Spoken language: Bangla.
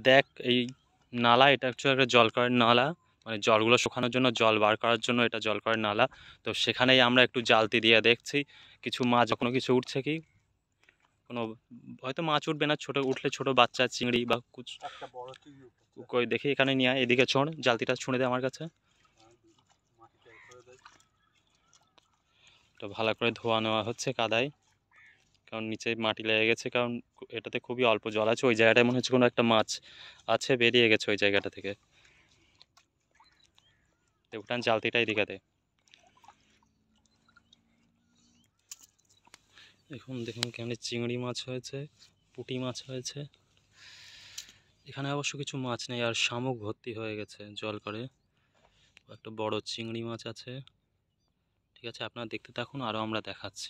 দেখ এই নালা, এটা হচ্ছে একটা জলকরের নালা, মানে জলগুলো শুকানোর জন্য, জল বার করার জন্য এটা জলকরের নালা। তো সেখানেই আমরা একটু জালতি দিয়ে দেখছি কিছু মাছ, কোনো কিছু উঠছে কি। কোনো হয়তো মাছ উঠবে না, ছোট উঠলে ছোট বাচ্চা চিংড়ি বা কই দেখি, এখানে নিয়ে আয়, এদিকে ছোঁড়, জালতিটা ছুঁড়ে দে আমার কাছে। তো ভালো করে ধোয়া নেওয়া হচ্ছে কাদায়, কারণ নিচে মাটি লেগে গেছে, কারণ এটাতে খুবই অল্প জল আছে। ওই জায়গাটায় মনে হচ্ছে কোনো একটা মাছ আছে, বেরিয়ে গেছে ওই জায়গাটা থেকে। উঠান জালতিটাই দিকে দে। এখন দেখুন কেমনি চিংড়ি মাছ হয়েছে, পুঁটি মাছ হয়েছে। এখানে অবশ্য কিছু মাছ নেই, আর শামুক ভর্তি হয়ে গেছে জল করে। একটা বড় চিংড়ি মাছ আছে। ঠিক আছে, আপনারা দেখতে থাকুন, আরও আমরা দেখাচ্ছি।